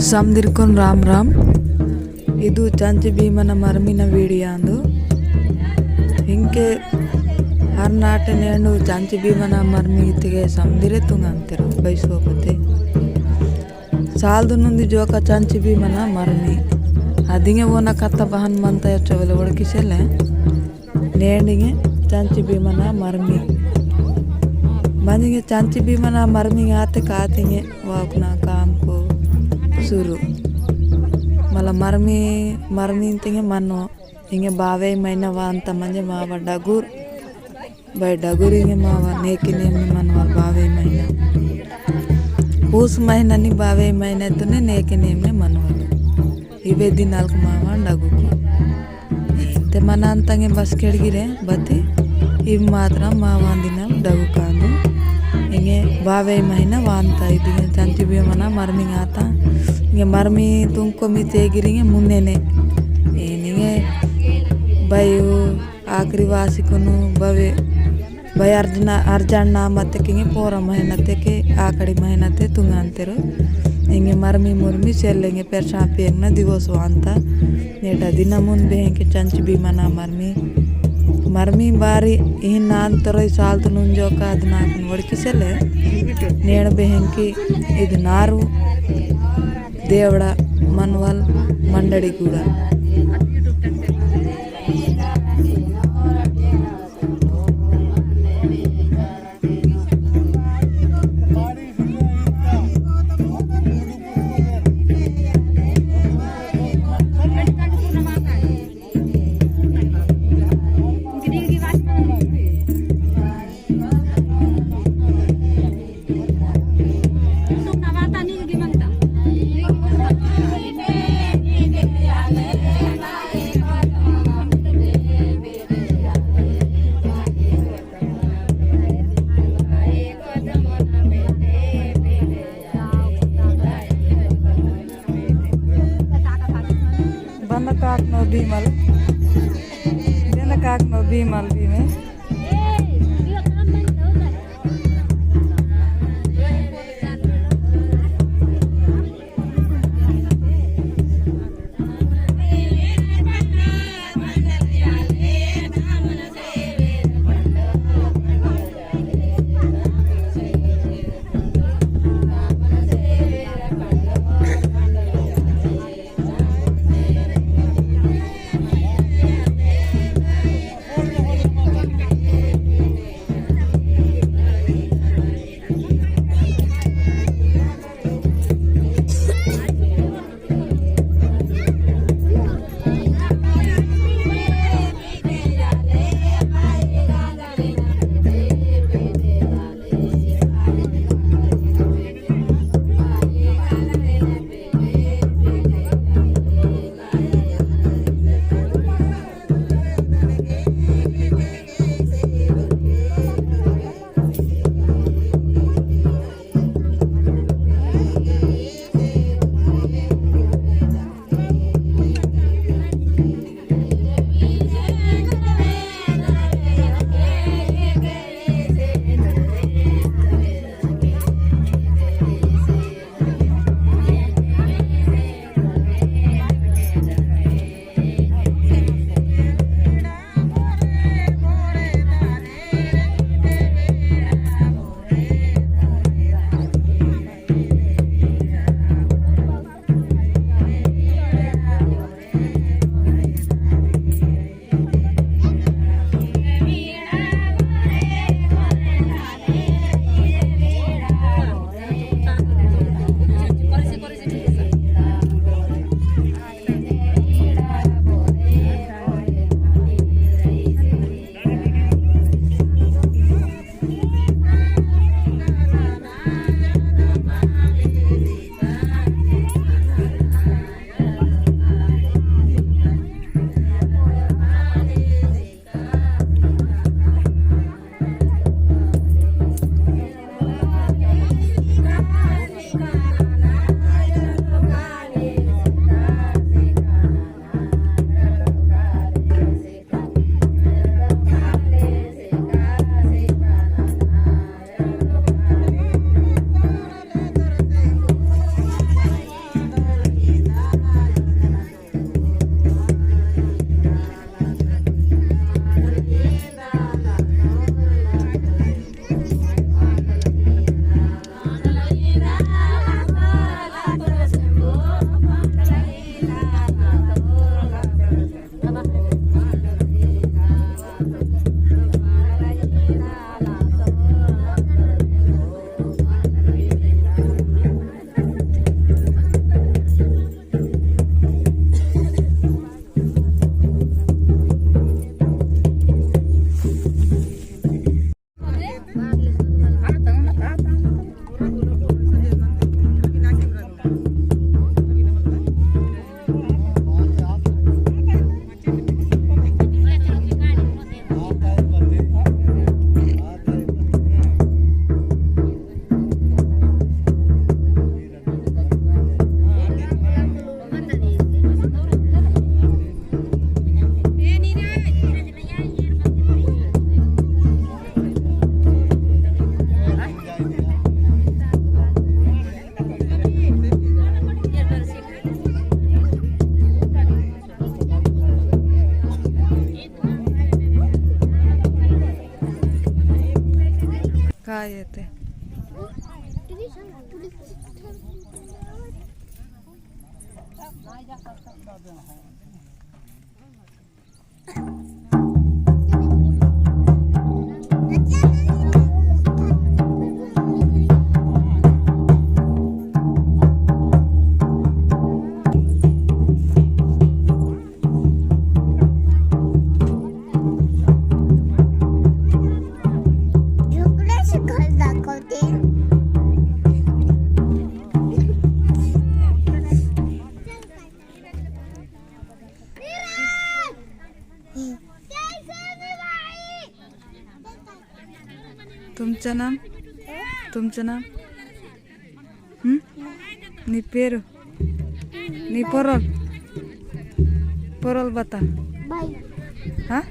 ಸಮದಿರ್ಕೊಂಡು ರಾಮ್ ರಾಮ್. ಇದು ಚಂಚಿ ಭೀಮನ ಮರ್ಮಿನ ವಿಡಿಯೋ ಅಂದು ಹಿಂಗೆ ಹರ್ನಾಟೆ ನೇಂಡು ಚಂಚಿ ಭೀಮನ ಮರ್ಮಿಗೆ ಸಮದಿರೆ ತುಂಗ ಅಂತಿರು ಬಯಸೋಪತೆ ಸಾಲ್ದು నుండి ಜೋಕ ಚಂಚಿ ಭೀಮನ ಮರ್ಮಿ ಅದಿಂಗೆ ಓನ ಕತ್ತ ಬಹನ್ ಮಂತ ಎಚ್ಚವೆಲ್ಲ ಒಡಕಿಸೆಲ್ಲ ನೇಂಡಿಗೆ ಚಂಚಿ ಭೀಮನ ಮರ್ಮಿ ಬಂದಿಗೆ ಚಂಚಿ ಭೀಮನ ಮರ್ಮಿಗೆ ಆತೆ ಕಾತಿಗೆ ವಾಕ್ನ ಕಾಮ್ಕು सुरू मला मरमी इंतिंगे मनो इंगे बावे महीना वांत म्हणजे मावा डगूर बाय डगूर इंगे मावा नेकी नेमनी मनवाल बावे महीना पूस महीना नी बावे महीना तुने नेकी नेमने मनवाल इवे दिनाल मावा डगूर ते मन अंतंगे बस केड़गिरे बती इव मात्र मावा दिनाल डगू कांदू इंगे बावे महीना वांत इदिगे चंची भीमನ मरमी आता इंगे मरमी तुमको मी तेगिरिंगे मुन्नेने ಏನಿಗೆ ಬಯು ಆಕ್ರಿ ವಾಸಿಕನು ಬವೆ ಬಯ ಅರ್ಜಣ್ಣ ಮತ್ತೆ ಕಿಂಗೆ ಪೋರ ಮಹನತೆಗೆ ಆಕಡಿ ಮಹನತೆ ತುಂಗ ಅಂತೆರು ಹಿಂಗೆ ಮರ್ಮಿ ಮುರ್ಮಿ ಸೆಲ್ಲೆಂಗೆ ಪೆರ್ ಶಾಪಿಯಂಗ್ನ ದಿವಸ ಅಂತ ನೇಟ ದಿನ ಮುಂದೆ ಹೆಂಗೆ ಚಂಚಿ ಭೀಮನ ಮರ್ಮಿ ಬಾರಿ ಇನ್ನ ಅಂತರೈ ಸಾಲ್ತು ನುಂಜೋಕ ಅದನ್ನ ಒಡಕಿಸಲೆ ನೇಣ ಬೆಹಂಕಿ ಇದು ನಾರು ದೇವಡ ಮನ್ವಲ್ ಮಂಡಡಿ ಕೂಡ भीमल भीमे काय येते तुमचं नाम तुमचं नाम नी पेरू नी पोरल पोरल बता हाँ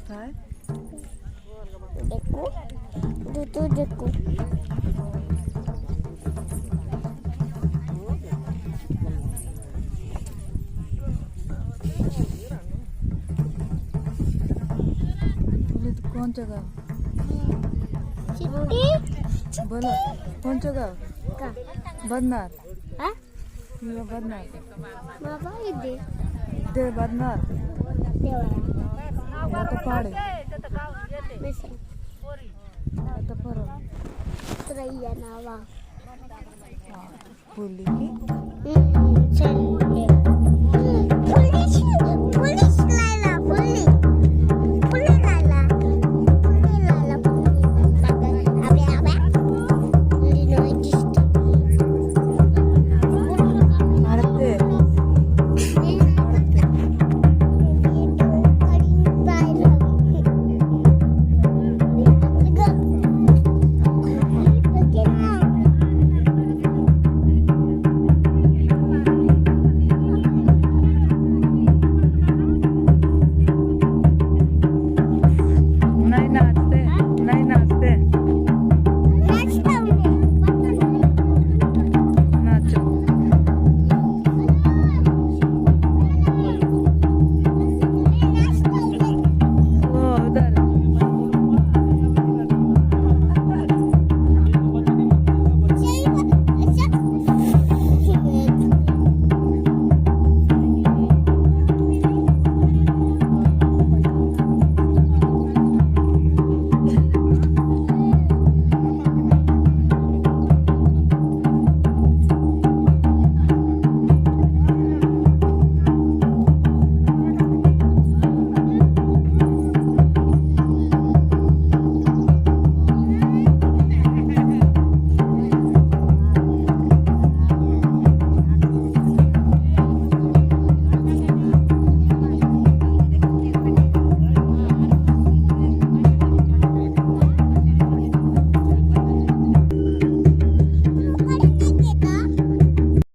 काय देखो दूधू देखो कोणचं गाव चिट्टी बोला कोणचं गाव का बदनार हा किंवा बदनार बाबा इथे ते बदनार देवळा आता पाडे बेसन आता परत श्रेया नावा बोलली की चल